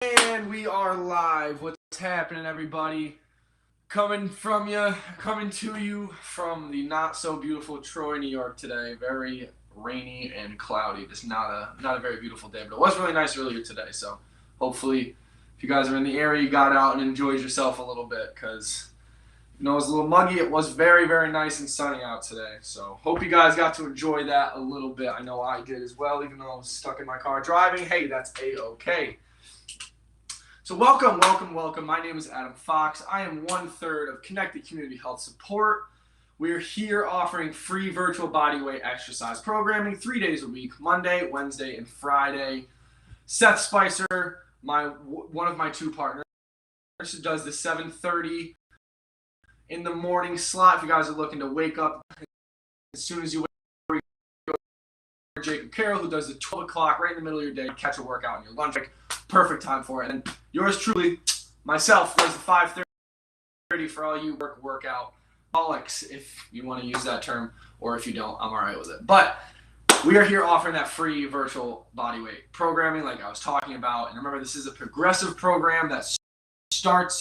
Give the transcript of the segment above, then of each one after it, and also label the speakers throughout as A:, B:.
A: And we are live. What's happening, everybody? Coming to you from the not so beautiful Troy, New York today. Very rainy and cloudy. Just not a very beautiful day, but it was really nice earlier today. So hopefully, if you guys are in the area, you got out and enjoyed yourself a little bit, because it was a little muggy. It was very, very nice and sunny out today. So hope you guys got to enjoy that a little bit. I know I did as well, even though I was stuck in my car driving. Hey, that's A-okay. So welcome. My name is Adam Fox. I am 1/3 of Connected Community Health Support. We're here offering free virtual bodyweight exercise programming 3 days a week, Monday, Wednesday, and Friday. Seth Spicer, one of my two partners, does the 7:30 in the morning slot. If you guys are looking to wake up as soon as you wake up, Jacob Carroll, who does the 12 o'clock right in the middle of your day, catch a workout in your lunch break. Perfect time for it. And yours truly, myself, does the 5:30 for all you workout holics, if you want to use that term, or if you don't, I'm all right with it. But we are here offering that free virtual bodyweight programming like I was talking about. And remember, this is a progressive program that starting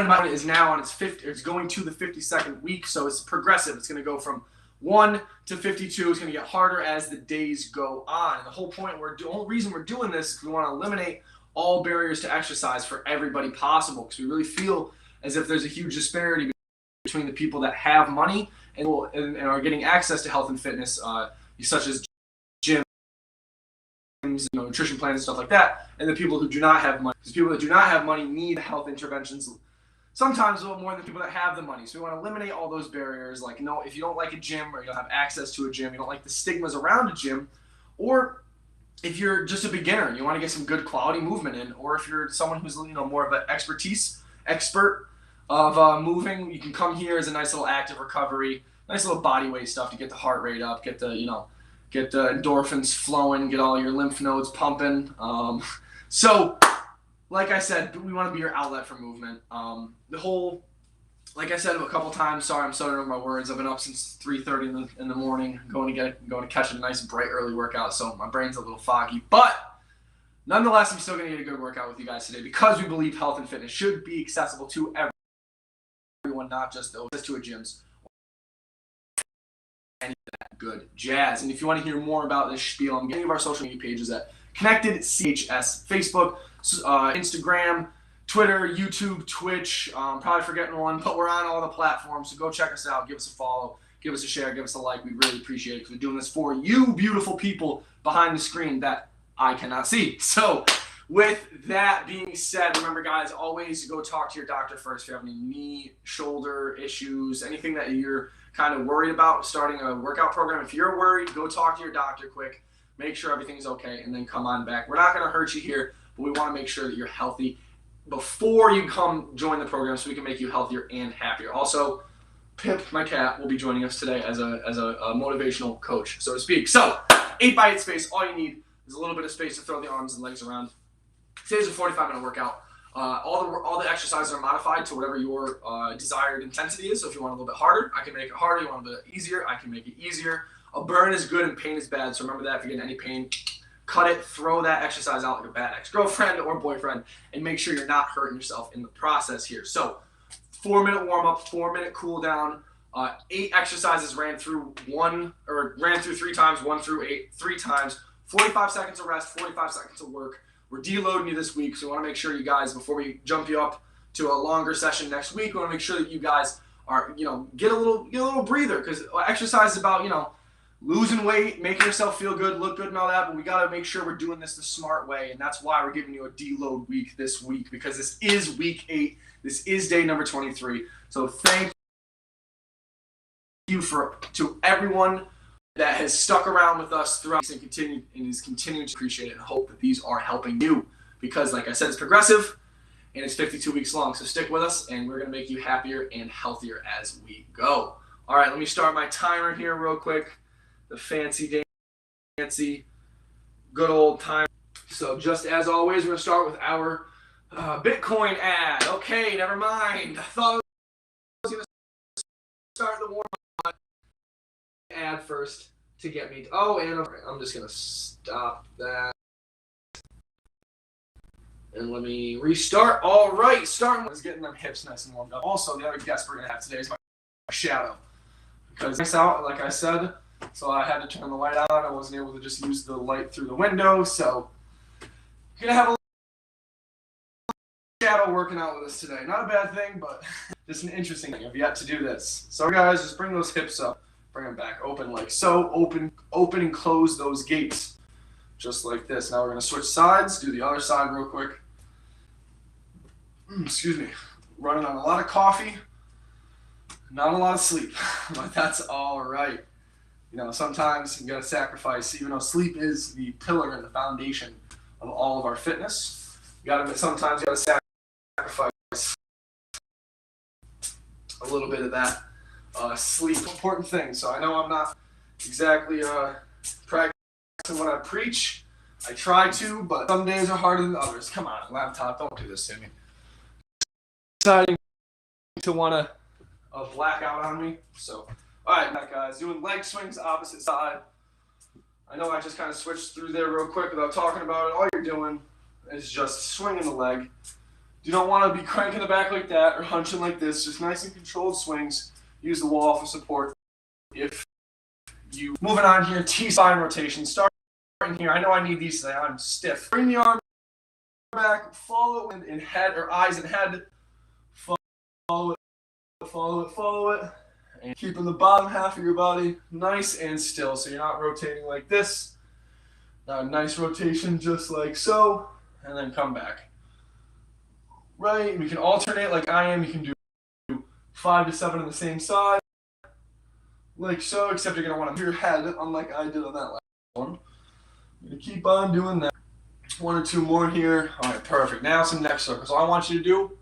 A: about it is now on its it's going to the 52nd week, so it's progressive. It's going to go from 1 to 52. It's going to get harder as the days go on. And the whole reason we're doing this is we want to eliminate all barriers to exercise for everybody possible, because we really feel as if there's a huge disparity between the people that have money and are getting access to health and fitness, such as gyms, nutrition plans and stuff like that, and the people who do not have money. Because people that do not have money need health interventions sometimes a little more than people that have the money. So we want to eliminate all those barriers. Like, if you don't like a gym, or you don't have access to a gym, you don't like the stigmas around a gym, or if you're just a beginner and you want to get some good quality movement in, or if you're someone who's more of an expert of moving, you can come here as a nice little active recovery, nice little body weight stuff to get the heart rate up, get the endorphins flowing, get all your lymph nodes pumping. So like I said, we want to be your outlet for movement. Like I said a couple times, sorry, I'm stuttering over my words. I've been up since 3:30 in the morning, going to catch a nice bright early workout, so my brain's a little foggy. But nonetheless, I'm still going to get a good workout with you guys today, because we believe health and fitness should be accessible to everyone, not just those to a gyms. Any of that good jazz. And if you want to hear more about this spiel, I'm getting our social media pages at Connected CHS, Facebook, Instagram, Twitter, YouTube, Twitch. Probably forgetting one, but we're on all the platforms, so go check us out. Give us a follow, give us a share, give us a like. We really appreciate it, because we're doing this for you beautiful people behind the screen that I cannot see. So with that being said, remember, guys, always go talk to your doctor first if you have any knee, shoulder issues, anything that you're kind of worried about starting a workout program. If you're worried, go talk to your doctor quick. Make sure everything's okay, and then come on back. We're not going to hurt you here, but we want to make sure that you're healthy before you come join the program, so we can make you healthier and happier. Also, Pip, my cat, will be joining us today as a motivational coach, so to speak. So 8x8 space. All you need is a little bit of space to throw the arms and legs around. Today's a 45-minute workout. All the exercises are modified to whatever your desired intensity is. So if you want a little bit harder, I can make it harder. You want a bit easier, I can make it easier. A burn is good and pain is bad. So remember that. If you're getting any pain, cut it, throw that exercise out like a bad ex-girlfriend or boyfriend, and make sure you're not hurting yourself in the process here. So 4-minute warm-up, 4-minute cool down, 8 exercises ran through 3 times, 1 through 8, 3 times, 45 seconds of rest, 45 seconds of work. We're deloading you this week, so we want to make sure you guys, before we jump you up to a longer session next week, we want to make sure that you guys are, get a little breather, because exercise is about, losing weight, making yourself feel good, look good and all that, but we got to make sure we're doing this the smart way, and that's why we're giving you a deload week this week, because this is week 8. This is day number 23. So thank you to everyone that has stuck around with us throughout and is continuing to appreciate it, and hope that these are helping you, because like I said, it's progressive and it's 52 weeks long. So stick with us, and we're going to make you happier and healthier as we go. All right, let me start my timer here real quick. The fancy good old time. So just as always, we're going to start with our Bitcoin ad. Okay, never mind. I thought I was going to start the warm-up ad first to get me. Oh, and I'm just going to stop that. And let me restart. All right, starting with getting them hips nice and warmed up. Also, the other guest we're going to have today is my shadow. Because it's out, like I said, so I had to turn the light on. I wasn't able to just use the light through the window. So we're going to have a shadow working out with us today. Not a bad thing, but just an interesting thing. I've yet to do this. So guys, just bring those hips up. Bring them back open like so. Open and close those gates. Just like this. Now we're going to switch sides. Do the other side real quick. Excuse me, running on a lot of coffee, not a lot of sleep, but that's all right. You know, sometimes you gotta sacrifice, even though sleep is the pillar and the foundation of all of our fitness. Sometimes you gotta sacrifice a little bit of that sleep. Important thing. So I know I'm not exactly practicing what I preach. I try to, but some days are harder than others. Come on, laptop, don't do this to me. Deciding to want to black out on me. So, all right, guys, doing leg swings opposite side. I know I just kind of switched through there real quick without talking about it. All you're doing is just swinging the leg. You don't want to be cranking the back like that or hunching like this. Just nice and controlled swings. Use the wall for support. If you moving on here, T-spine rotation. Starting here. I know I need these today. I'm stiff. Bring the arm back. Follow it in head or eyes and head. Follow it, and keeping the bottom half of your body nice and still, so you're not rotating like this. Nice rotation just like so, and then come back. Right, we can alternate like I am. You can do 5 to 7 on the same side, like so, except you're going to want to move your head, unlike I did on that last one. I'm going to keep on doing that. 1 or 2 more here. All right, perfect. Now some neck circles. All I want you to do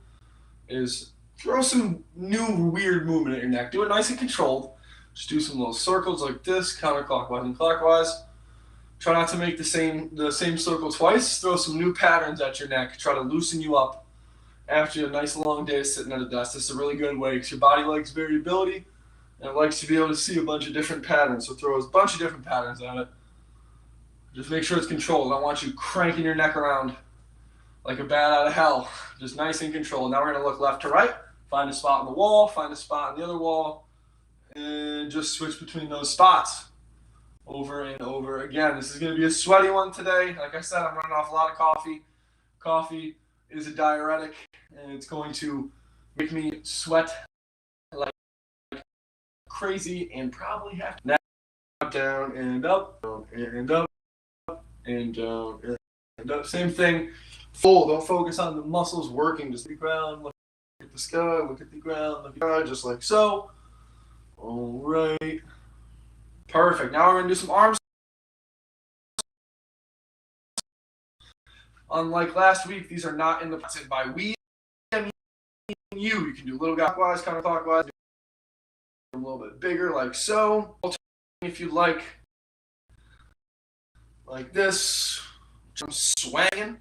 A: is throw some new weird movement at your neck. Do it nice and controlled. Just do some little circles like this, counterclockwise and clockwise. Try not to make the same circle twice. Throw some new patterns at your neck. Try to loosen you up after a nice long day sitting at a desk. This is a really good way because your body likes variability and it likes to be able to see a bunch of different patterns. So throw a bunch of different patterns at it. Just make sure it's controlled. I don't want you cranking your neck around like a bat out of hell. Just nice and controlled. Now we're going to look left to right. Find a spot on the wall, find a spot on the other wall, and just switch between those spots over and over again. This is going to be a sweaty one today. Like I said, I'm running off a lot of coffee. Coffee is a diuretic, and it's going to make me sweat like crazy and probably have to down and up, and up, and down and up. Same thing. Full. Don't focus on the muscles working. Just the ground. Look at the sky. Look at the ground. Look at the sky. Just like so. All right. Perfect. Now we're going to do some arms. Unlike last week, these are not in the by we and you. You can do a little clockwise, counterclockwise, a little bit bigger, like so. If you like this. I'm swinging.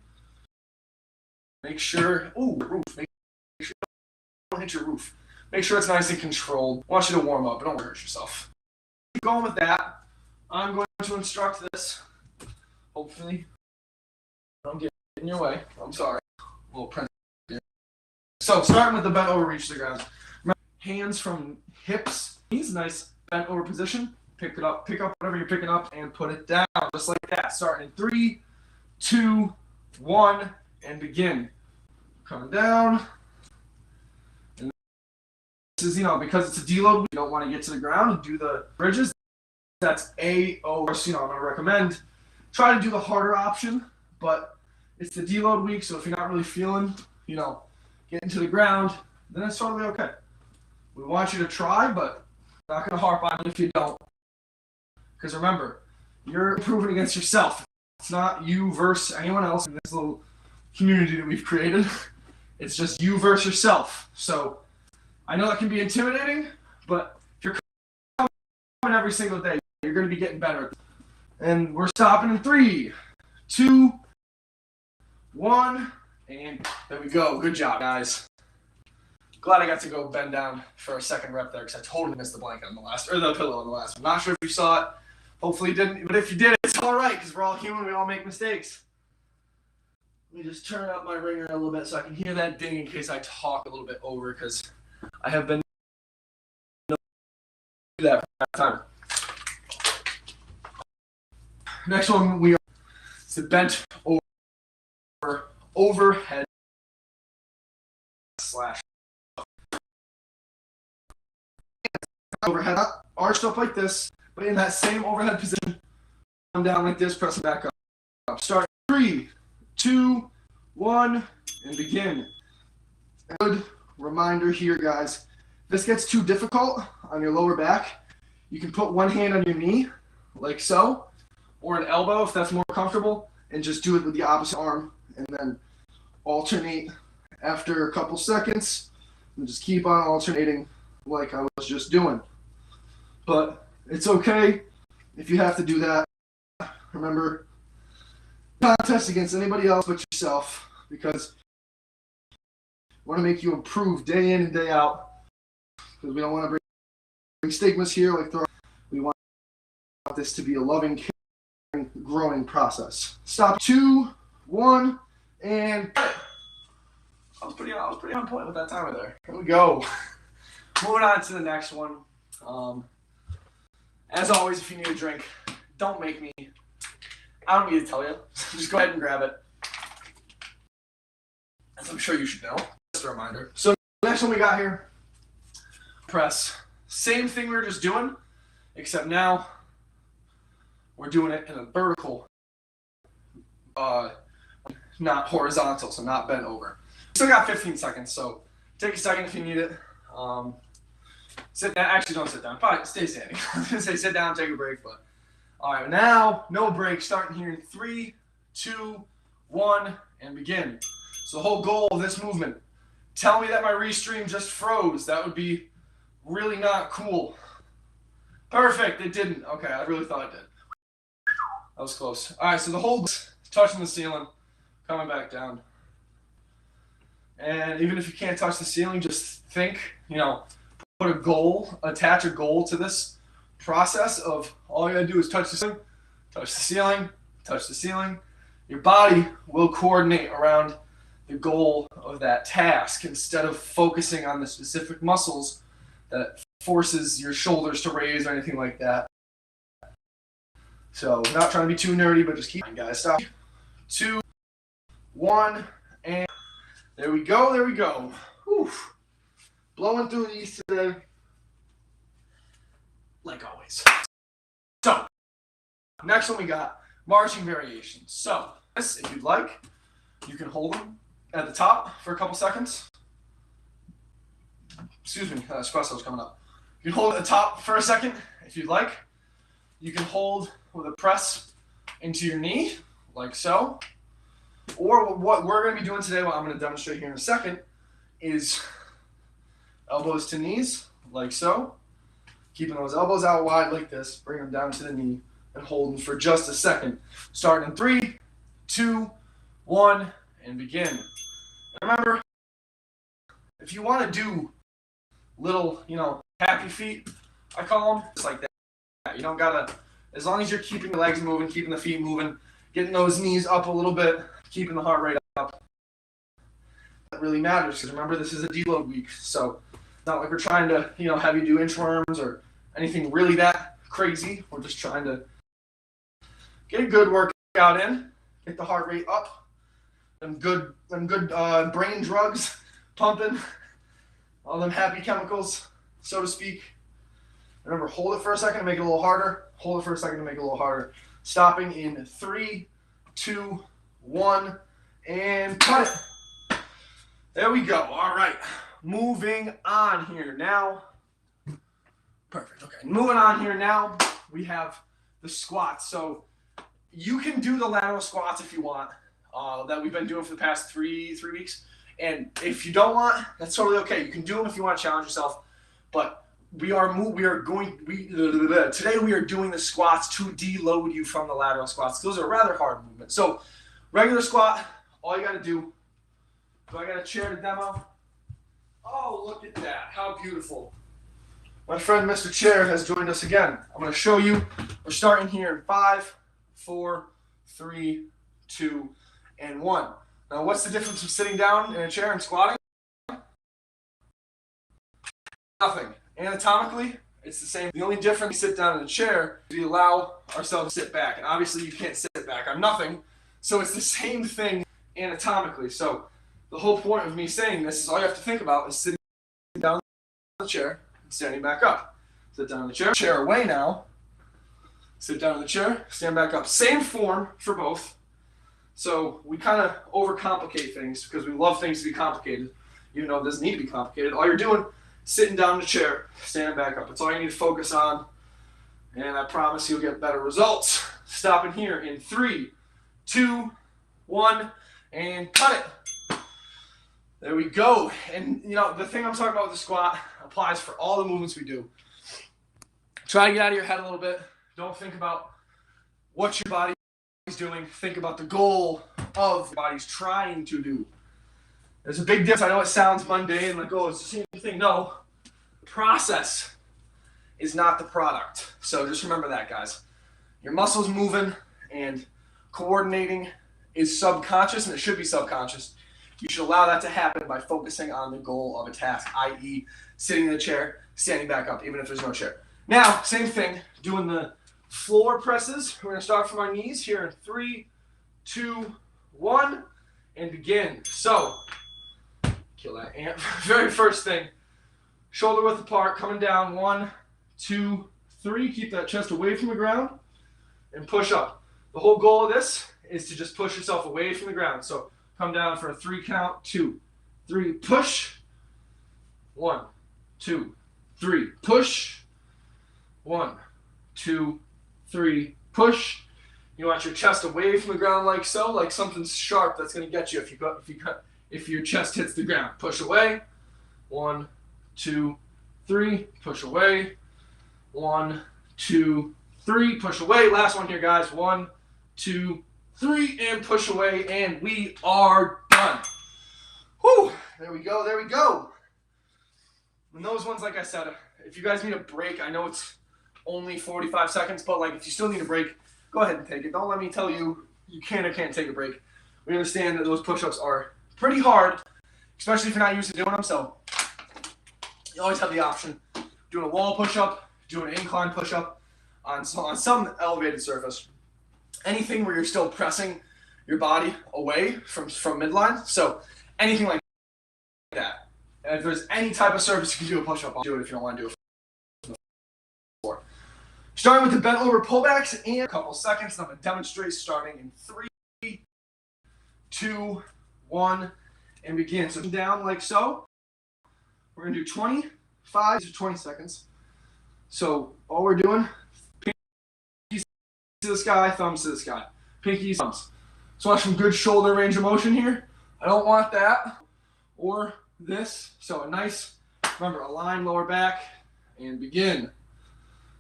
A: Make sure, roof. Make sure don't hit your roof. Make sure it's nice and controlled. I want you to warm up, but don't hurt yourself. Keep going with that. I'm going to instruct this. Hopefully, don't get in your way. I'm sorry. A little print here. So, starting with the bent over reach to the ground. Remember, hands from hips. Knees, nice bent over position. Pick up whatever you're picking up and put it down, just like that. Starting in 3, 2, 1, and begin. Coming down. And this is, because it's a deload, you don't want to get to the ground and do the bridges. That's I'm going to recommend try to do the harder option, but it's the deload week, so if you're not really feeling, getting to the ground, then it's totally okay. We want you to try, but we're not going to harp on you if you don't. Because remember, you're improving against yourself. It's not you versus anyone else in this little community that we've created. It's just you versus yourself. So I know that can be intimidating, but if you're coming every single day, you're going to be getting better. And we're stopping in 3, 2, 1, and there we go. Good job, guys. Glad I got to go bend down for a second rep there because I totally missed the blanket on the last, or the pillow on the last one. Not sure if you saw it. Hopefully you didn't, but if you did, it's all right because we're all human. We all make mistakes. Let me just turn up my ringer a little bit so I can hear that ding in case I talk a little bit over, because I have been doing that for that time. Next one we are the bent over overhead slash overhead up, arched up like this, but in that same overhead position, come down like this, press it back up. Start 3, 2, 1, and begin. Good reminder here, guys. If this gets too difficult on your lower back, you can put one hand on your knee, like so, or an elbow if that's more comfortable, and just do it with the opposite arm, and then alternate after a couple seconds, and just keep on alternating like I was just doing. But it's okay if you have to do that. Remember, contest against anybody else but yourself, because we want to make you improve day in and day out, because we don't want to bring stigmas here like we want this to be a loving, caring, growing process. Stop. 2, 1, and I was pretty on point with that timer there. Here we go. Moving on to the next one. As always, if you need a drink, don't make me. I don't need to tell you. Just go ahead and grab it. As I'm sure you should know. Just a reminder. So the next one we got here, press. Same thing we were just doing, except now we're doing it in a vertical, not horizontal, so not bent over. Still got 15 seconds, so take a second if you need it. Sit down. Actually, don't sit down. Probably stay standing. I was going to say sit down, take a break, but all right, now no break. Starting here in 3, 2, 1, and begin. So the whole goal of this movement, tell me that my restream just froze. That would be really not cool. Perfect, it didn't. Okay, I really thought it did. That was close. All right, so the whole touching the ceiling, coming back down. And even if you can't touch the ceiling, just think, put a goal, attach a goal to this process of all you gotta do is touch the ceiling, touch the ceiling, touch the ceiling. Your body will coordinate around the goal of that task instead of focusing on the specific muscles that forces your shoulders to raise or anything like that. So, not trying to be too nerdy, but just keep on, guys. Stop. 2, 1, and there we go, there we go. Whew. Blowing through these today, like always. So, next one we got marching variations. So, this, if you'd like, you can hold them at the top for a couple seconds. Excuse me, espresso's coming up. You can hold at the top for a second if you'd like. You can hold with a press into your knee, like so. Or what we're going to be doing today, what I'm going to demonstrate here in a second, is elbows to knees, like so. Keeping those elbows out wide like this, bring them down to the knee, and hold them for just a second. Starting in 3, 2, 1, and begin. And remember, if you want to do little, happy feet, I call them, just like that. You don't gotta, as long as you're keeping the legs moving, keeping the feet moving, getting those knees up a little bit, keeping the heart rate up, that really matters. Because remember, this is a deload week, so it's not like we're trying to, have you do inchworms or anything really that crazy. We're just trying to get a good workout in, get the heart rate up, them good brain drugs pumping, all them happy chemicals, so to speak. Remember, hold it for a second to make it a little harder. Hold it for a second to make it a little harder. Stopping in 3, 2, 1, and cut it. There we go. All right. Moving on here now. Perfect. Okay. Moving on here now, we have the squats. So you can do the lateral squats if you want, that we've been doing for the past three weeks. And if you don't want, that's totally okay. You can do them if you want to challenge yourself. But today we are doing the squats to deload you from the lateral squats. Those are rather hard movements. So regular squat, all you got to do I got a chair to demo? Oh, look at that. How beautiful. My friend Mr. Chair has joined us again. I'm going to show you. We're starting here in 5, 4, 3, 2, and 1. Now, what's the difference from sitting down in a chair and squatting? Nothing. Anatomically, it's the same. The only difference when we sit down in a chair is we allow ourselves to sit back. And obviously, you can't sit back. I'm nothing. So it's the same thing anatomically. So the whole point of me saying this is all you have to think about is sitting down in the chair and standing back up. Sit down in the chair away now. Sit down in the chair, stand back up. Same form for both. So we kind of overcomplicate things because we love things to be complicated, even though it doesn't need to be complicated. All you're doing, sitting down in the chair, standing back up. It's all you need to focus on, and I promise you'll get better results. Stopping here in 3, 2, 1, and cut it. There we go. And you know, the thing I'm talking about with the squat applies for all the movements we do. Try to get out of your head a little bit. Don't think about what your body is doing. Think about the goal of your body's trying to do. There's a big difference. I know it sounds mundane, like, oh, it's the same thing. No, the process is not the product. So just remember that, guys. Your muscles moving and coordinating is subconscious, and it should be subconscious. You should allow that to happen by focusing on the goal of a task, i.e. sitting in the chair, standing back up, even if there's no chair. Now, same thing, doing the floor presses. We're going to start from our knees here in 3, 2, 1, and begin. So, kill that ant. Very first thing, shoulder width apart, coming down. 1, 2, 3. Keep that chest away from the ground and push up. The whole goal of this is to just push yourself away from the ground. So, come down for a 3 count. 2, 3, push. 1, 2, 3, push. 1, 2, 3, push. You want your chest away from the ground like so, like something sharp that's going to get you if your chest hits the ground. Push away. 1, 2, 3, push away. 1, 2, 3, push away. Last one here, guys. 1, 2, 3, and push away, and we are done. Whew, there we go, there we go. And those ones, like I said, if you guys need a break, I know it's only 45 seconds, but like if you still need a break, go ahead and take it. Don't let me tell you you can or can't take a break. We understand that those push-ups are pretty hard, especially if you're not used to doing them, so you always have the option. Doing a wall push-up, doing an incline push-up on some elevated surface. Anything where you're still pressing your body away from midline. So anything like that. And if there's any type of surface you can do a push-up on, do it if you don't want to do it from the floor. Starting with the bent over pullbacks in a couple seconds. I'm going to demonstrate starting in 3, 2, 1, and begin. So down like so. We're going to do 25 to 20 seconds. So all we're doing, pinkies to the sky, thumbs to the sky. Pinkies, thumbs. So watch some good shoulder range of motion here. I don't want that or this. So a nice, remember, align lower back and begin.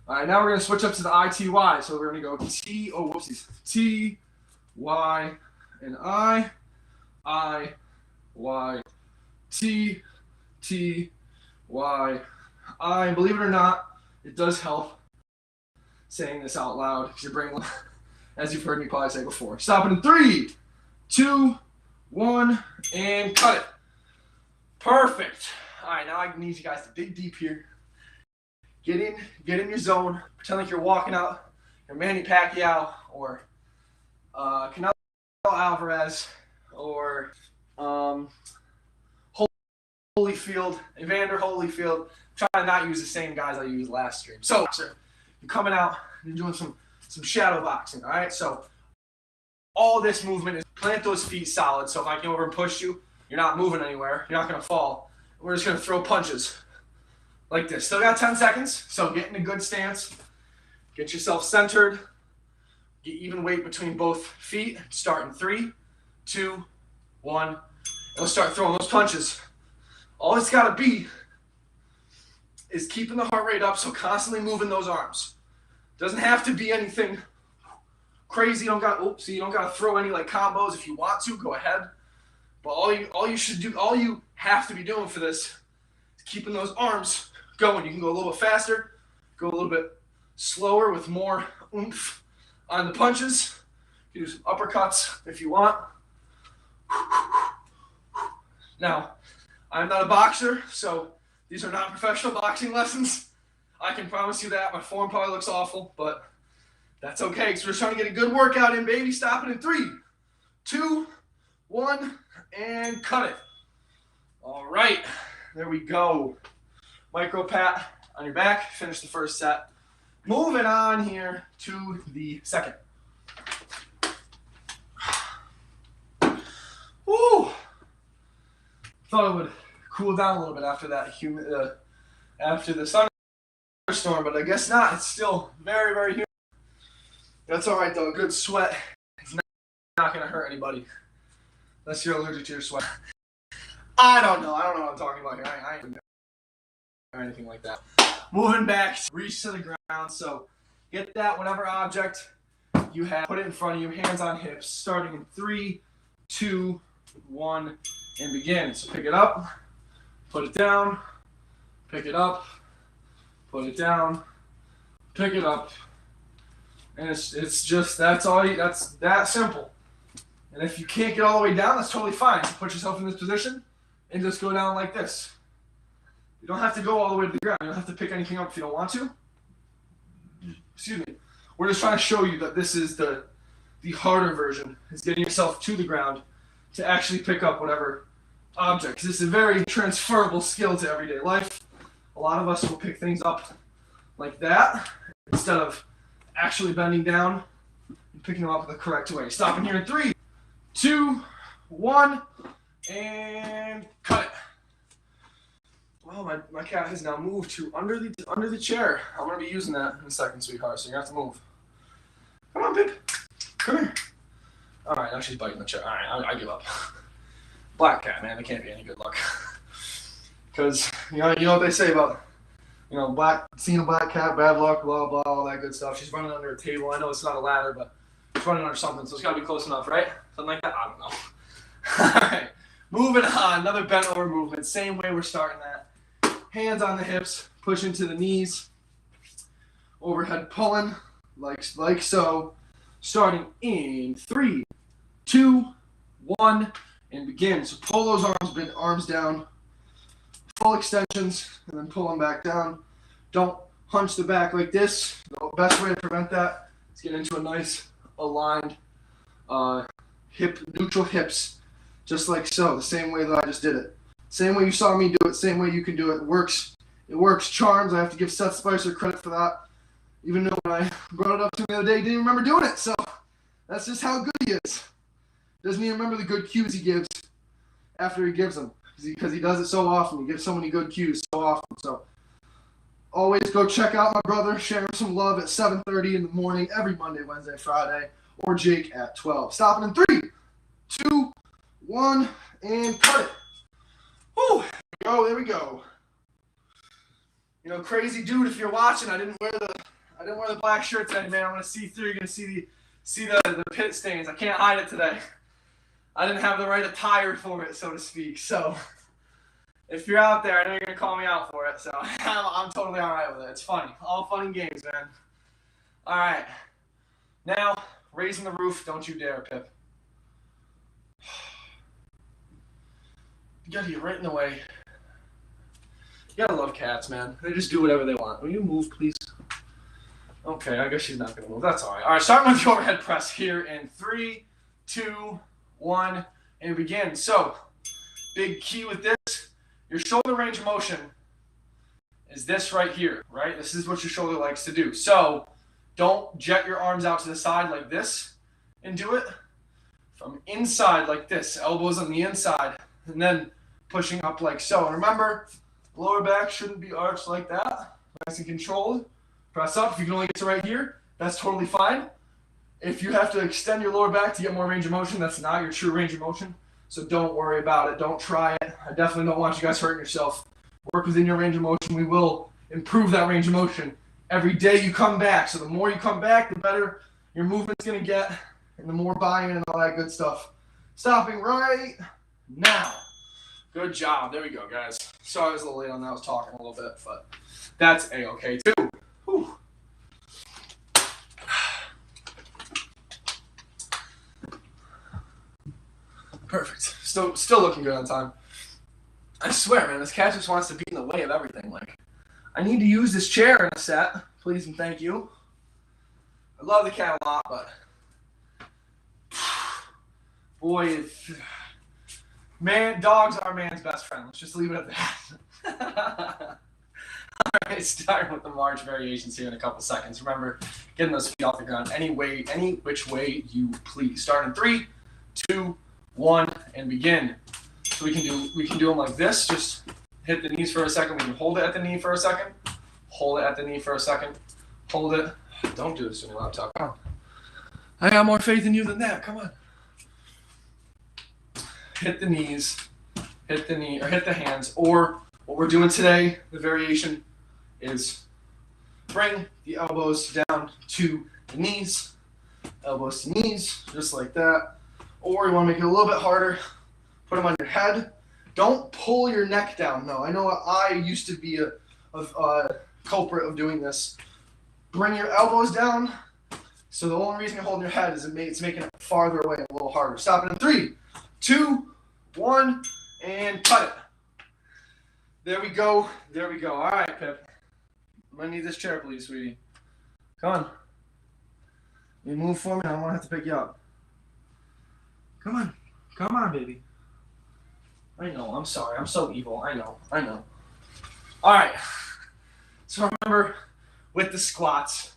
A: All right, now we're going to switch up to the ITY. So we're going to go T, oh, whoopsies. T, Y, and I, Y, T, T, Y, I. And believe it or not, it does help saying this out loud because your brain will, as you've heard me probably say before. Stop it in 3, 2, 1, and cut it. Perfect. All right, now I need you guys to dig deep here. Get in your zone. Pretend like you're walking out your Manny Pacquiao or Canelo Alvarez or Holyfield, Evander Holyfield. I'm trying to not use the same guys I used last stream. So you're coming out and doing some shadow boxing. All right. So all this movement is plant those feet solid. So if I come over and push you, you're not moving anywhere. You're not going to fall. We're just going to throw punches. Like this. Still got 10 seconds, so get in a good stance. Get yourself centered. Get even weight between both feet. Start in 3, 2, 1. And let's start throwing those punches. All it's got to be is keeping the heart rate up, so constantly moving those arms. Doesn't have to be anything crazy. You don't got to throw any like combos. If you want to, go ahead. But all you have to be doing for this is keeping those arms going. You can go a little bit faster, go a little bit slower with more oomph on the punches. You can do some uppercuts if you want. Now, I'm not a boxer, so these are not professional boxing lessons. I can promise you that. My form probably looks awful, but that's okay, because we're just trying to get a good workout in, baby. Stopping in 3, 2, 1, and cut it. All right, there we go. Micro pat on your back. Finish the first set. Moving on here to the second. Woo! Thought it would cool down a little bit after that after the thunderstorm, but I guess not. It's still very, very humid. That's all right though. A good sweat is not going to hurt anybody, unless you're allergic to your sweat. I don't know what I'm talking about here. I ain't or anything like that. Moving back, reach to the ground. So get that whatever object you have, put it in front of you, hands on hips, starting in 3, 2, 1, and begin. So pick it up, put it down, pick it up, put it down, pick it up, and it's just that's that simple. And if you can't get all the way down, that's totally fine. So put yourself in this position and just go down like this. You don't have to go all the way to the ground. You don't have to pick anything up if you don't want to. Excuse me. We're just trying to show you that this is the harder version. Is getting yourself to the ground to actually pick up whatever object. Because this is a very transferable skill to everyday life. A lot of us will pick things up like that instead of actually bending down and picking them up the correct way. Stopping here in 3, 2, 1, and cut it. Well, my cat has now moved to under the chair. I'm going to be using that in a second, sweetheart, so you're going to have to move. Come on, babe. Come here. All right, now she's biting the chair. All right, I give up. Black cat, man, they can't be any good luck. Because, you know what they say about, seeing a black cat, bad luck, blah, blah, all that good stuff. She's running under a table. I know it's not a ladder, but she's running under something, so it's got to be close enough, right? Something like that? I don't know. All right, moving on. Another bent over movement. Same way we're starting that. Hands on the hips, push into the knees, overhead pulling, like so. Starting in 3, 2, 1, and begin. So pull those arms down, full extensions, and then pull them back down. Don't hunch the back like this. The best way to prevent that is get into a nice aligned neutral hips, just like so, the same way that I just did it. Same way you saw me do it, same way you can do it. It works charms. I have to give Seth Spicer credit for that. Even though when I brought it up to him the other day, he didn't remember doing it. So that's just how good he is. Doesn't even remember the good cues he gives after he gives them. Because he does it so often. He gives so many good cues so often. So always go check out my brother. Share him some love at 7:30 in the morning every Monday, Wednesday, Friday. Or Jake at 12. Stopping in 3, 2, 1, and cut it. Whew, there we go. Crazy dude, if you're watching, I didn't wear the black shirt today, man. I'm gonna see through. You're gonna see the pit stains. I can't hide it today. I didn't have the right attire for it, so to speak. So if you're out there, I know you're gonna call me out for it. So I'm totally all right with it. It's funny, all fun and games, man. All right, now raising the roof. Don't you dare, Pip. You gotta get right in the way. You gotta love cats, man. They just do whatever they want. Will you move, please? Okay, I guess she's not gonna move. That's all right. All right, starting with the overhead press here in 3, 2, 1, and begin. So, big key with this, your shoulder range of motion is this right here, right? This is what your shoulder likes to do. So, don't jet your arms out to the side like this and do it. From inside like this, elbows on the inside, and then pushing up like so. And remember, lower back shouldn't be arched like that. Nice and controlled. Press up. If you can only get to right here, that's totally fine. If you have to extend your lower back to get more range of motion, that's not your true range of motion. So don't worry about it. Don't try it. I definitely don't want you guys hurting yourself. Work within your range of motion. We will improve that range of motion every day you come back. So the more you come back, the better your movement's going to get, and the more buy-in and all that good stuff. Stopping right now. Good job. There we go, guys. Sorry I was a little late on that. I was talking a little bit, but that's A-okay too. Whew. Perfect. Still looking good on time. I swear, man, this cat just wants to be in the way of everything. Like, I need to use this chair in a set. Please and thank you. I love the cat a lot, but boy, dogs are man's best friend. Let's just leave it at that. All right, starting with the march variations here in a couple seconds. Remember, getting those feet off the ground any which way you please. Start in 3, 2, 1, and begin. So we can do them like this. Just hit the knees for a second. We can hold it at the knee for a second. Hold it at the knee for a second. Hold it. Don't do this on your laptop. Come on. I got more faith in you than that. Come on. Hit the knees. Hit the knee or hit the hands. Or what we're doing today, the variation is bring the elbows down to the knees. Elbows to knees, just like that. Or you want to make it a little bit harder. Put them on your head. Don't pull your neck down. No, I know I used to be a culprit of doing this. Bring your elbows down. So the only reason you're holding your head is it's making it farther away and a little harder. Stop it in 3, 2, 1, and cut it. There we go. There we go. All right, Pip. I'm going to need this chair, please, sweetie. Come on. You move for me. I don't want to have to pick you up. Come on. Come on, baby. I know. I'm sorry. I'm so evil. I know. All right. So remember, with the squats,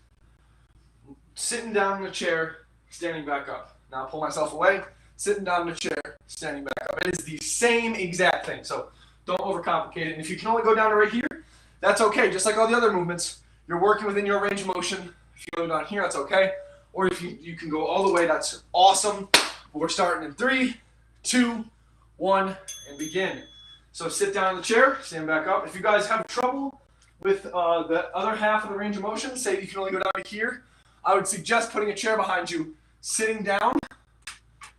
A: sitting down in the chair, standing back up. Now pull myself away, sitting down in the chair, standing back up. It is the same exact thing. So don't overcomplicate it. And if you can only go down to right here, that's okay. Just like all the other movements, you're working within your range of motion. If you go down here, that's okay. Or if you can go all the way, that's awesome. But we're starting in 3, 2, 1, and begin. So sit down in the chair, stand back up. If you guys have trouble with the other half of the range of motion, say you can only go down to here, I would suggest putting a chair behind you, sitting down,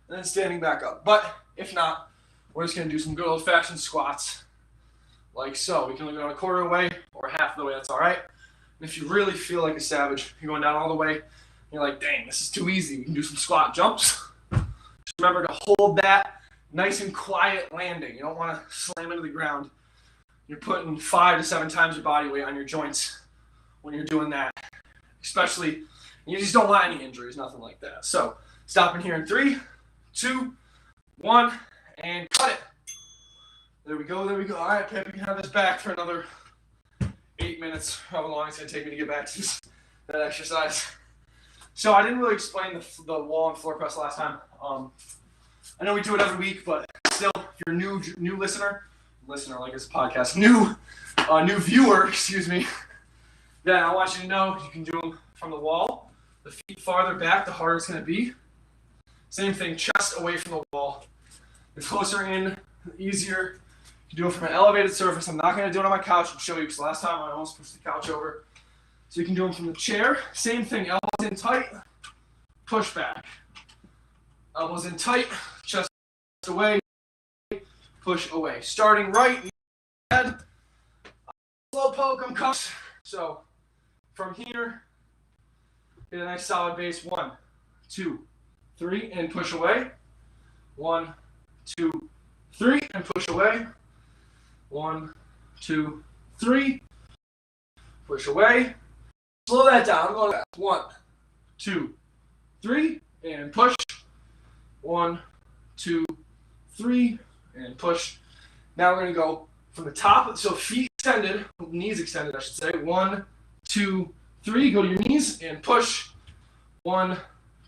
A: and then standing back up. But if not, we're just going to do some good old-fashioned squats, like so. We can only go down a quarter of the way or half of the way, that's all right. And if you really feel like a savage, you're going down all the way, you're like, dang, this is too easy. We can do some squat jumps. Just remember to hold that nice and quiet landing. You don't want to slam into the ground. You're putting 5 to 7 times your body weight on your joints when you're doing that. Especially, you just don't want any injuries, nothing like that. So, stopping here in 3, 2, 1, and cut it. There we go, there we go. All right, Pip, you can have this back for another 8 minutes, however long it's going to take me to get back to that exercise. So, I didn't really explain the wall and floor press last time. I know we do it every week, but still, if you're a new listener like it's a podcast, new viewer, excuse me, then I want you to know you can do them from the wall. The feet farther back, the harder it's going to be. Same thing, chest away from the wall. The closer in, the easier. You can do it from an elevated surface. I'm not going to do it on my couch and show you because last time I almost pushed the couch over. So you can do them from the chair. Same thing, elbows in tight, push back. Elbows in tight, chest away, push away. Starting right, head, slow poke, I'm coming. So from here, get a nice solid base. 1, 2, 3, and push away. 1, 2, 3, and push away. 1, 2, 3, push away. Slow that down. I'm going back. 1, 2, 3, and push. 1, 2, 3, and push. Now we're going to go from the top, so feet extended, knees extended, I should say. 1, 2, 3, go to your knees and push. 1,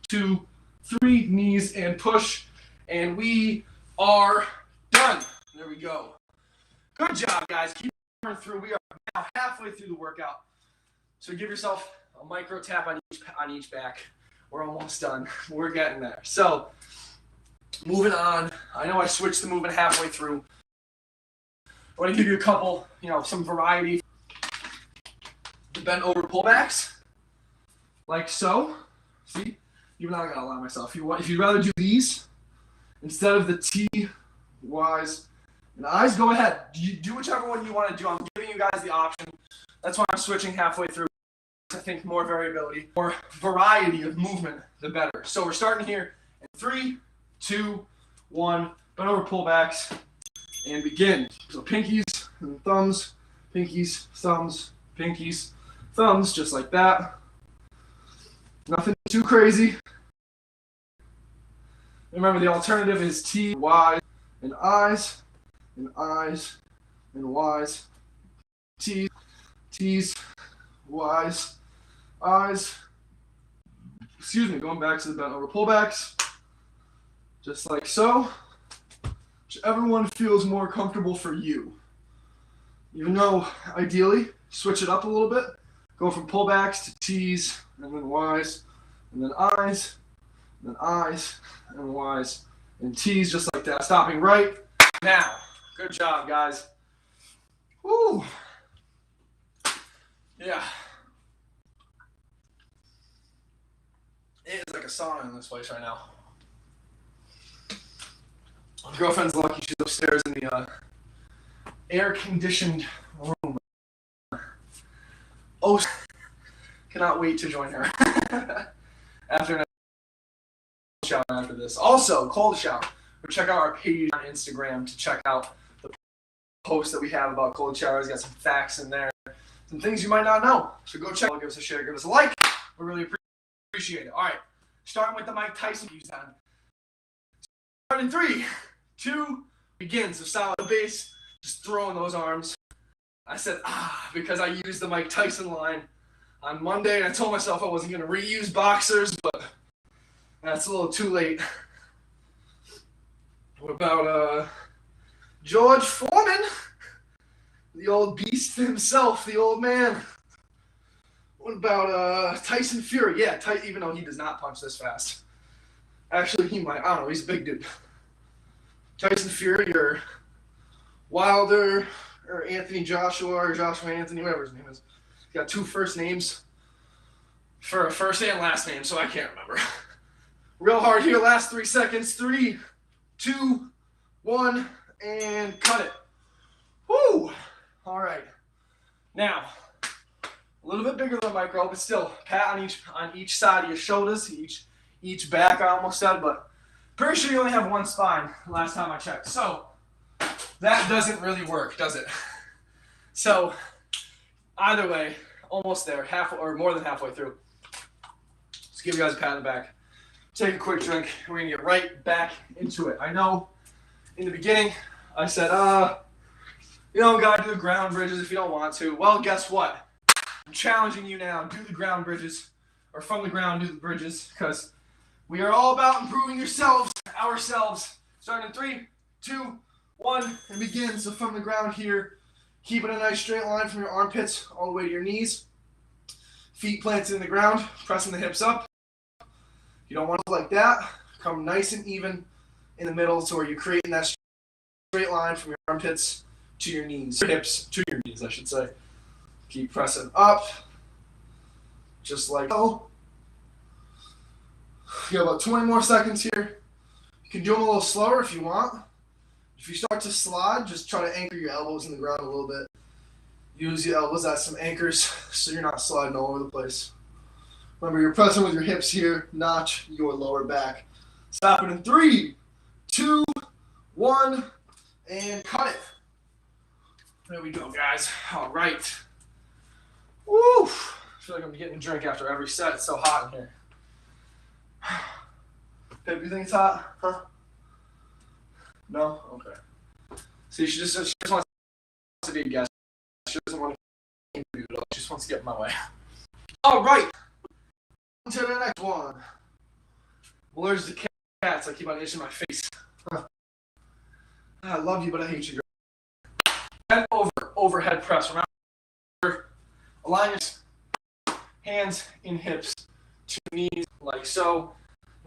A: 2, 3, knees and push. And we are done. There we go. Good job, guys. Keep going through. We are now halfway through the workout. So give yourself a micro tap on each back. We're almost done. We're getting there. So moving on. I know I switched the movement halfway through. I want to give you a couple, some variety. The bent over pullbacks, like so. See, even though I gotta allow myself. If you'd rather do these instead of the T, Y's, and I's, go ahead. You do whichever one you want to do. I'm giving you guys the option. That's why I'm switching halfway through. I think more variability, more variety of movement, the better. So we're starting here in 3, 2, 1, bent over pullbacks, and begin. So pinkies and thumbs, pinkies, thumbs, pinkies, thumbs, just like that. Nothing too crazy. Remember, the alternative is T, Y, and I's, and I's, and Y's. T's, T's, Y's, I's. Excuse me, going back to the bent over pullbacks. Just like so. Whichever one feels more comfortable for you. Even though, ideally, switch it up a little bit. Go from pullbacks to T's, and then Y's, and then I's, and then I's, and Y's, and T's, just like that. Stopping right now. Good job, guys. Woo! Yeah. It is like a sauna in this place right now. My girlfriend's lucky she's upstairs in the air-conditioned room. Oh, cannot wait to join her after a shower after this. Also, cold shower. Go check out our page on Instagram to check out the posts that we have about cold showers. Got some facts in there, some things you might not know. So go check. Give us a share, give us a like. We really appreciate it. All right, starting with the Mike Tyson use time. Starting in 3, 2, begin. So solid base, just throwing those arms. I said, because I used the Mike Tyson line on Monday, and I told myself I wasn't going to reuse boxers, but that's a little too late. What about George Foreman? The old beast himself, the old man. What about Tyson Fury? Yeah, even though he does not punch this fast. Actually, he might. I don't know. He's a big dude. Tyson Fury or Wilder or Anthony Joshua or Joshua Anthony, whatever his name is. He's got 2 first names for a first and last name, so I can't remember. Real hard here. Last 3 seconds. 3, 2, 1, and cut it. Woo! All right. Now, a little bit bigger than a micro, but still, pat on each side of your shoulders, each back, I almost said, but pretty sure you only have 1 spine last time I checked. So that doesn't really work, does it? So either way, almost there, half or more than halfway through. Let's give you guys a pat on the back. Take a quick drink, and we're gonna get right back into it. I know in the beginning I said, you don't gotta do the ground bridges if you don't want to. Well, guess what? I'm challenging you now. Do the ground bridges, or from the ground, do the bridges, because we are all about improving ourselves. Starting in 3, 2, 1, and begin. So from the ground here, keeping a nice straight line from your armpits all the way to your knees. Feet planted in the ground, pressing the hips up. You don't want to like that. Come nice and even in the middle, so where you're creating that straight line from your armpits to your knees. Your hips to your knees, I should say. Keep pressing up, just like so. You got about 20 more seconds here. You can do them a little slower if you want. If you start to slide, just try to anchor your elbows in the ground a little bit. Use your elbows as some anchors so you're not sliding all over the place. Remember, you're pressing with your hips here, not your lower back. Stop it in 3, 2, 1, and cut it. There we go, guys. All right. Woo! I feel like I'm getting a drink after every set. It's so hot in here. Babe, you think it's hot? Huh? No? Okay. See, she just wants to be a guest. She doesn't want to interview at all. She just wants to get in my way. All right. On to the next one. I'm allergic to cats. I keep on itching my face. I love you, but I hate you, girl. Bent over, overhead press. Remember, align your hands in hips to knees, like so.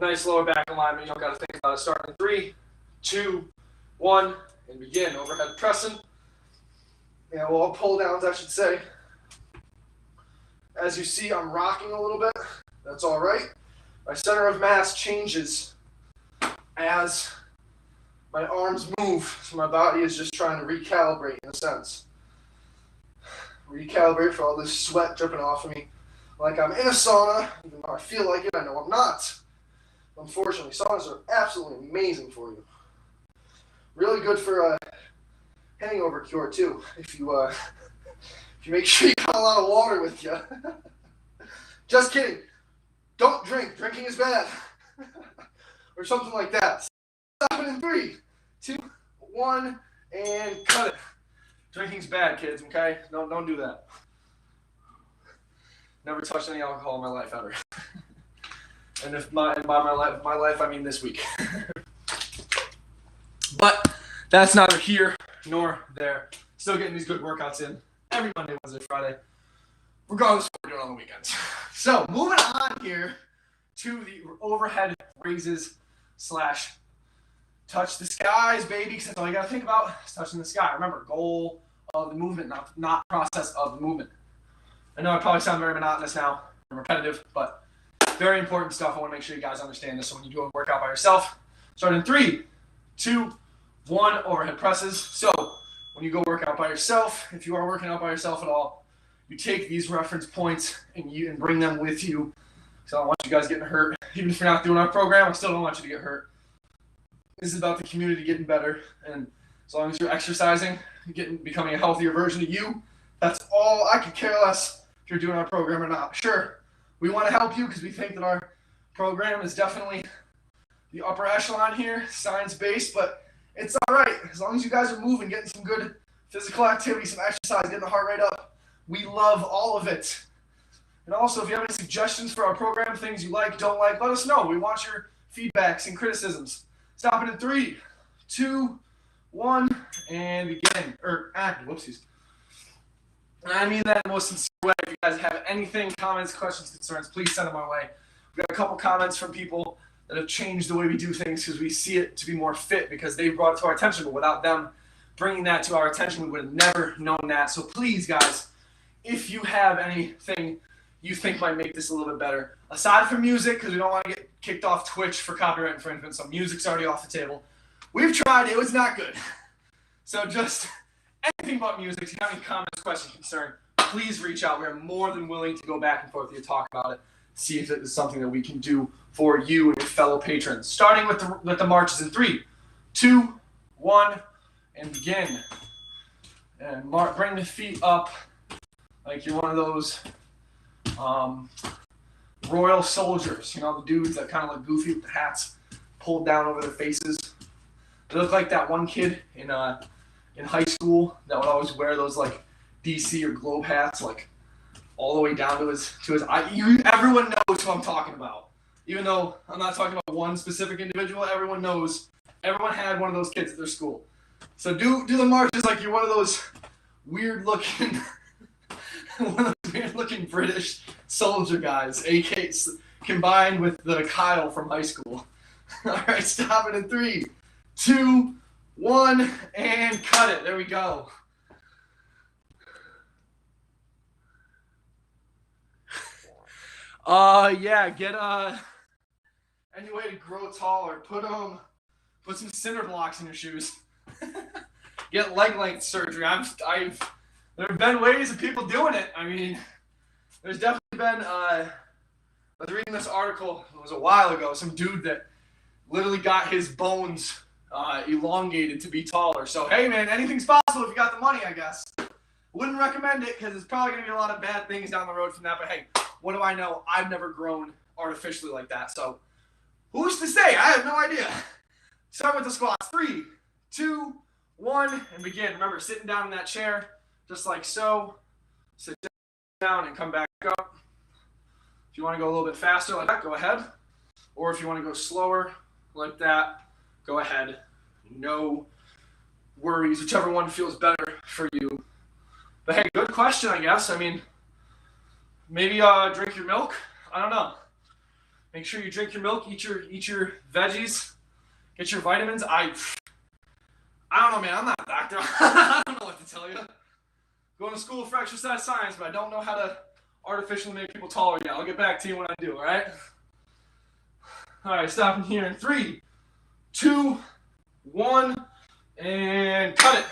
A: Nice lower back alignment. You don't got to think about it. Starting in 3, 2, 1, and begin. Overhead pressing. Yeah, well, pull downs, I should say. As you see, I'm rocking a little bit. That's all right. My center of mass changes as my arms move, so my body is just trying to recalibrate in a sense. Recalibrate for all this sweat dripping off of me. Like I'm in a sauna, even though I feel like it, I know I'm not. Unfortunately, saunas are absolutely amazing for you. Really good for hangover cure too. If you make sure you got a lot of water with you. Just kidding. Don't drink. Drinking is bad. Or something like that. Stop it in 3, 2, 1, and cut it. Drinking's bad, kids, okay? Don't do that. Never touched any alcohol in my life ever. And if by my life, I mean this week. But that's neither here nor there. Still getting these good workouts in every Monday, Wednesday, Friday, regardless of what we're doing on the weekends. So moving on here to the overhead raises / touch the skies, baby, because that's all you got to think about is touching the sky. Remember, goal of the movement, not process of the movement. I know I probably sound very monotonous now and repetitive, but very important stuff. I want to make sure you guys understand this. So when you do a workout by yourself, start in 3, 2, 1, overhead presses. So when you go work out by yourself, if you are working out by yourself at all, you take these reference points and bring them with you. So I don't want you guys getting hurt. Even if you're not doing our program, I still don't want you to get hurt. This is about the community getting better, and as long as you're exercising, becoming a healthier version of you, that's all. I could care less if you're doing our program or not. Sure, we want to help you because we think that our program is definitely the upper echelon here, science-based, but it's all right. As long as you guys are moving, getting some good physical activity, some exercise, getting the heart rate up, we love all of it. And also, if you have any suggestions for our program, things you like, don't like, let us know. We want your feedbacks and criticisms. Stop it in 3, 2, 1, and begin. Whoopsies. And I mean that in the most sincere way. If you guys have anything, comments, questions, concerns, please send them our way. We got a couple comments from people that have changed the way we do things because we see it to be more fit because they brought it to our attention. But without them bringing that to our attention, we would have never known that. So please, guys, if you have anything you think might make this a little bit better, aside from music, because we don't want to get kicked off Twitch for copyright infringement, so music's already off the table. We've tried, it was not good. So just anything but music, if you have any comments, questions, concern, please reach out. We're more than willing to go back and forth with you, talk about it, see if it is something that we can do for you and your fellow patrons. Starting with the marches in 3, 2, 1, and begin. And bring the feet up like you're one of those royal soldiers, you know, the dudes that kind of look goofy with the hats pulled down over their faces. They look like that one kid in high school that would always wear those like DC or Globe hats, like all the way down to his eye. Everyone knows who I'm talking about. Even though I'm not talking about one specific individual, everyone knows. Everyone had one of those kids at their school. So do the marches like you're one of those weird looking British soldier guys, AKs, combined with the Kyle from high school. All right, stop it in 3, 2, 1, and cut it. There we go. Yeah, get any way to grow taller. Put some cinder blocks in your shoes. Get leg length surgery. There have been ways of people doing it. I mean, there's definitely been, I was reading this article, it was a while ago, some dude that literally got his bones elongated to be taller. So, hey man, anything's possible if you got the money, I guess. Wouldn't recommend it because it's probably going to be a lot of bad things down the road from that. But hey, what do I know? I've never grown artificially like that. So, who's to say? I have no idea. Start with the squats. 3, 2, 1, and begin. Remember, sitting down in that chair, just like so. Sit down and come back up. If you want to go a little bit faster like that, go ahead. Or if you want to go slower like that, go ahead. No worries, whichever one feels better for you. But hey, good question, I guess. I mean, maybe drink your milk. I don't know. Make sure you drink your milk, eat your veggies, get your vitamins. I don't know, man. I'm not a doctor. I don't know what to tell you. Going to school for exercise science, but I don't know how to artificially make people taller yet. I'll get back to you when I do, all right? All right, stopping here in 3, 2, 1, and cut it.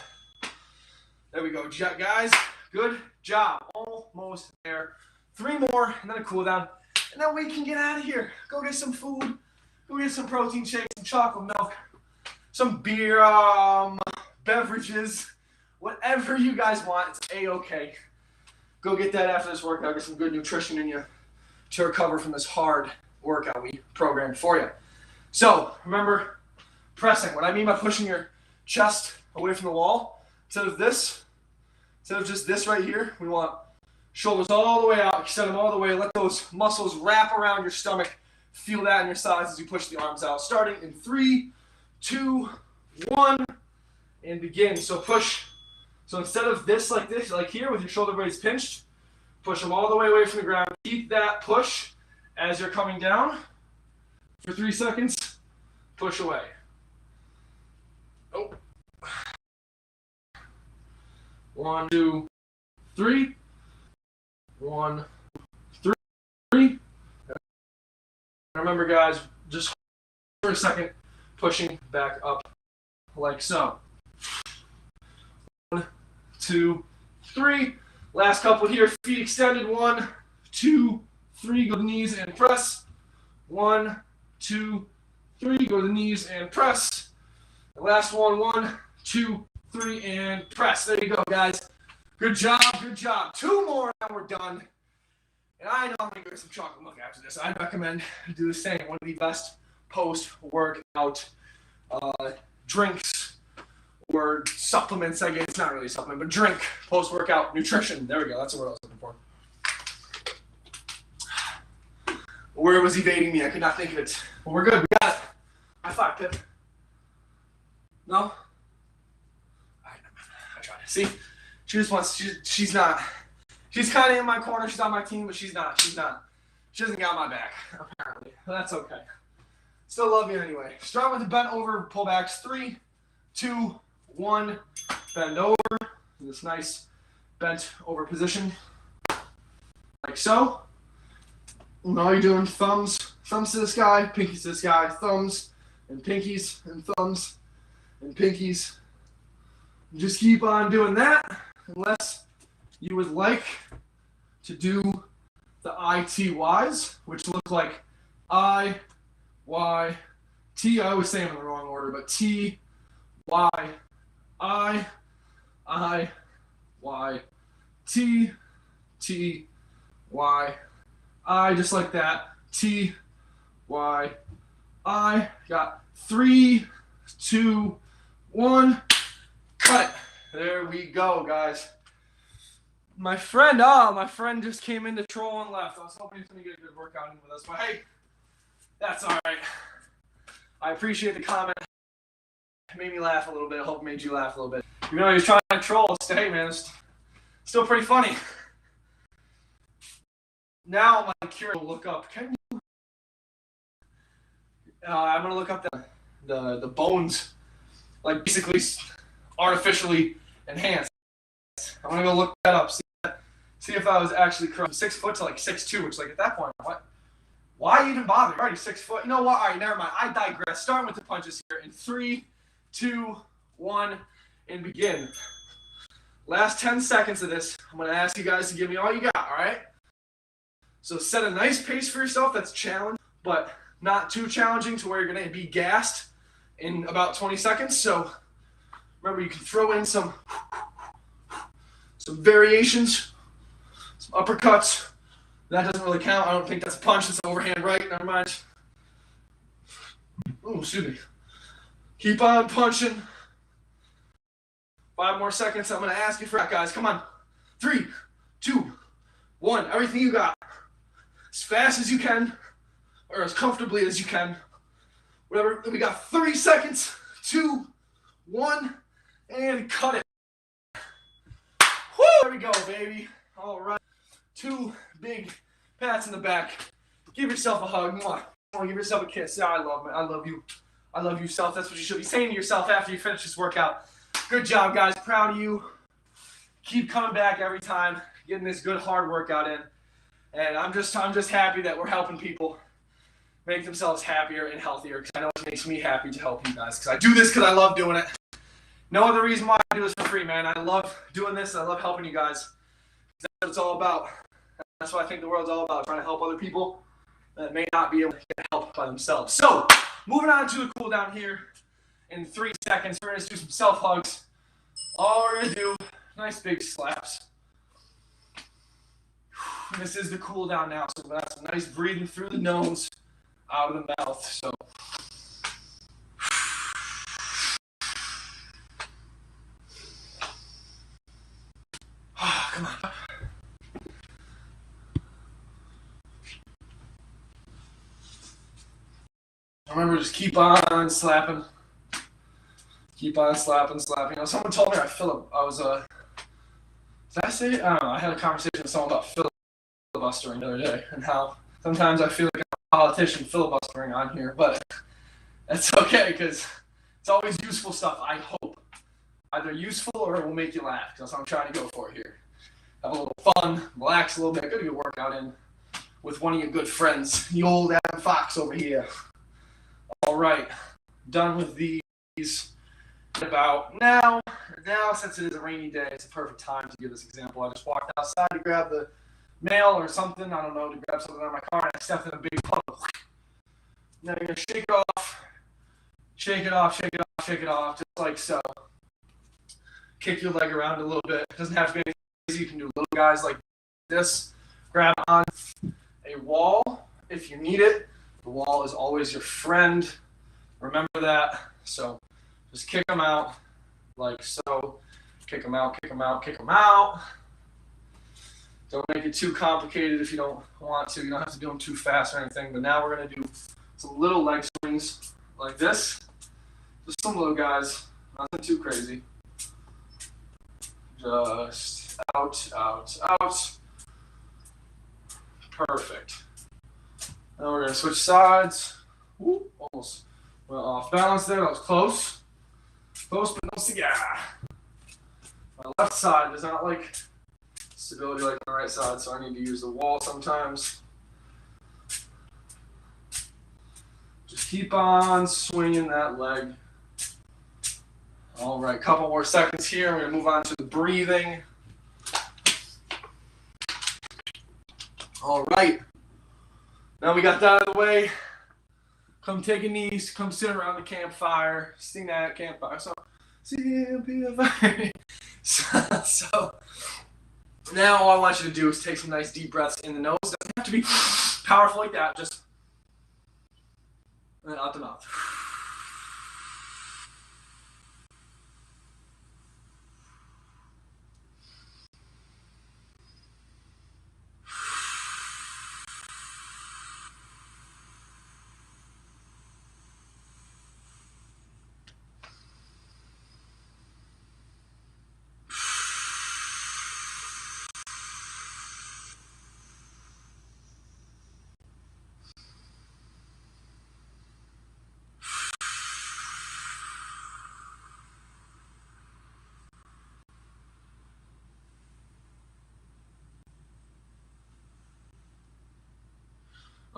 A: There we go, guys. Good job. Almost there. 3 more, and then a cool down. And then we can get out of here. Go get some food. Go get some protein shakes, some chocolate milk, some beer, beverages, whatever you guys want. It's A-okay. Go get that after this workout. Get some good nutrition in you to recover from this hard workout we programmed for you. So remember, pressing. What I mean by pushing your chest away from the wall, instead of just this right here, we want shoulders all the way out, extend them all the way, let those muscles wrap around your stomach. Feel that in your sides as you push the arms out. Starting in 3, 2, 1, and begin. So push. So instead of this, like here with your shoulder blades pinched, push them all the way away from the ground. Keep that push as you're coming down for 3 seconds. Push away. Oh. 1, 2, 3. 1, 3. Remember, guys, just for a second, pushing back up like so. 1, 2, 3. Last couple here. Feet extended. 1, 2, 3. Go to the knees and press. 1, 2, 3. Go to the knees and press. The last one. 1, 2, 3, and press. There you go, guys. Good job. Good job. 2 more and we're done. And I know I'm going to get some chocolate milk after this. I recommend do the same. One of the best post-workout drinks or supplements, I guess. It's not really a supplement, but drink, post-workout nutrition. There we go. That's the word I was looking for. Where was evading me? I could not think of it. But we're good. We got it. High five, Pip. No? All right, I tried. See? She just wants, she's not. She's kind of in my corner. She's on my team, but she's not. She doesn't got my back, apparently. That's okay. Still love you anyway. Start with the bent over pullbacks. 3, 2, 1. Bend over. In this nice bent over position. Like so. And all you're doing, thumbs to the sky, pinkies to the sky, thumbs and pinkies and thumbs and pinkies. And just keep on doing that unless you would like to do the ITYs, which look like I, Y, T. I always say them in the wrong order, but T, Y, I, Y, T, T, Y, I, just like that. T, Y, I. Got 3, 2, 1. Cut it. There we go, guys. My friend just came in to troll and left. I was hoping he was going to get a good workout in with us, but hey, that's all right. I appreciate the comment. It made me laugh a little bit. I hope it made you laugh a little bit. Even though he was trying to troll, hey man, it's still pretty funny. Now I'm curious to look up. Can you? I'm going to look up the bones, like basically artificially enhanced. I'm going to go look that up. See if I was actually from 6 foot to like 6'2", which like at that point, what? Why even bother? You're already 6 foot. You know what? All right, never mind. I digress. Starting with the punches here in 3, 2, 1, and begin. Last 10 seconds of this, I'm going to ask you guys to give me all you got, all right? So set a nice pace for yourself that's challenging, but not too challenging to where you're going to be gassed in about 20 seconds. So remember, you can throw in some variations, some uppercuts. That doesn't really count. I don't think that's a punch. It's an overhand right. Never mind. Oh, excuse me. Keep on punching. 5 more seconds. I'm going to ask you for that, guys. Come on. 3, 2, 1. Everything you got. As fast as you can, or as comfortably as you can. Whatever. We got 30 seconds. 2, 1, and cut it. Woo! There we go, baby. All right. 2 big pats in the back. Give yourself a hug. Mwah. Give yourself a kiss. Yeah, I love you. I love you, self. That's what you should be saying to yourself after you finish this workout. Good job, guys. Proud of you. Keep coming back every time, getting this good hard workout in. And I'm just happy that we're helping people make themselves happier and healthier, because I know it makes me happy to help you guys, because I do this because I love doing it. No other reason why I do this for free, man. I love doing this. I love helping you guys. That's what it's all about. That's what I think the world's all about, trying to help other people that may not be able to get help by themselves. So, moving on to the cool down here. in 3 seconds. We're going to do some self-hugs. All we're going to do, nice big slaps. And this is the cool down now, so that's a nice breathing through the nose, out of the mouth. So come on. Remember, just keep on slapping. Keep on slapping. You know, someone told me did I say it? I don't know. I had a conversation with someone about filibustering the other day and how sometimes I feel like I'm a politician filibustering on here, but that's okay because it's always useful stuff, I hope. Either useful or it will make you laugh, because that's what I'm trying to go for here. Have a little fun, relax a little bit, get a good workout in with one of your good friends, the old Adam Fox over here. All right, done with these. About now, since it is a rainy day, it's a perfect time to give this example. I just walked outside to grab the mail or something, I don't know, to grab something out of my car, and I stepped in a big puddle. Now you're going to shake it off, just like so. Kick your leg around a little bit. It doesn't have to be anything crazy. You can do little guys like this. Grab on a wall if you need it. The wall is always your friend. Remember that. So just kick them out like so. Kick them out. Don't make it too complicated if you don't want to. You don't have to do them too fast or anything. But now we're going to do some little leg swings like this. Just some little guys. Nothing too crazy. Just out. Perfect. Now we're going to switch sides. Ooh, almost went off balance there. That was close. Close, but no cigar. My left side does not like stability like my right side, so I need to use the wall sometimes. Just keep on swinging that leg. All right, couple more seconds here. We're going to move on to the breathing. All right. Now we got that out of the way. Come take a knee, come sit around the campfire, sing that campfire song. So now all I want you to do is take some nice deep breaths in the nose. It doesn't have to be powerful like that, just and then out the mouth.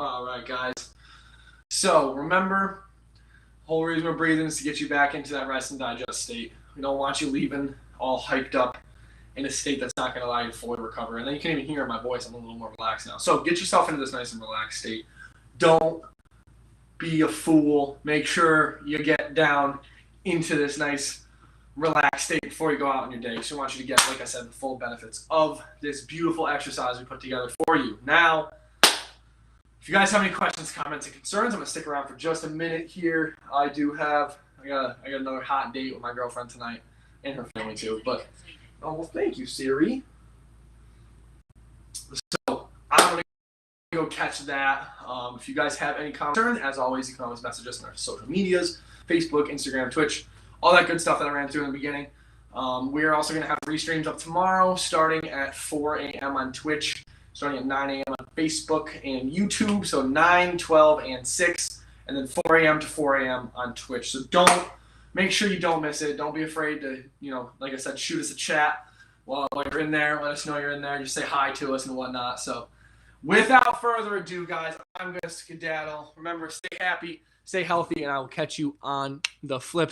A: All right, guys. So remember, the whole reason we're breathing is to get you back into that rest and digest state. We don't want you leaving all hyped up in a state that's not going to allow you to fully recover. And then you can even hear my voice. I'm a little more relaxed now. So get yourself into this nice and relaxed state. Don't be a fool. Make sure you get down into this nice relaxed state before you go out on your day. So we want you to get, like I said, the full benefits of this beautiful exercise we put together for you. Now, if you guys have any questions, comments, and concerns, I'm going to stick around for just a minute here. I got another hot date with my girlfriend tonight and her family too. But, oh, well, thank you, Siri. So, I'm going to go catch that. If you guys have any comments, as always, you can always message us on our social medias, Facebook, Instagram, Twitch, all that good stuff that I ran through in the beginning. We're also going to have restreams up tomorrow starting at 4 a.m. on Twitch. Starting at 9 a.m. on Facebook and YouTube, so 9, 12, and 6, and then 4 a.m. to 4 a.m. on Twitch. So make sure you don't miss it. Don't be afraid to, like I said, shoot us a chat while you're in there. Let us know you're in there. Just say hi to us and whatnot. So without further ado, guys, I'm going to skedaddle. Remember, stay happy, stay healthy, and I will catch you on the flip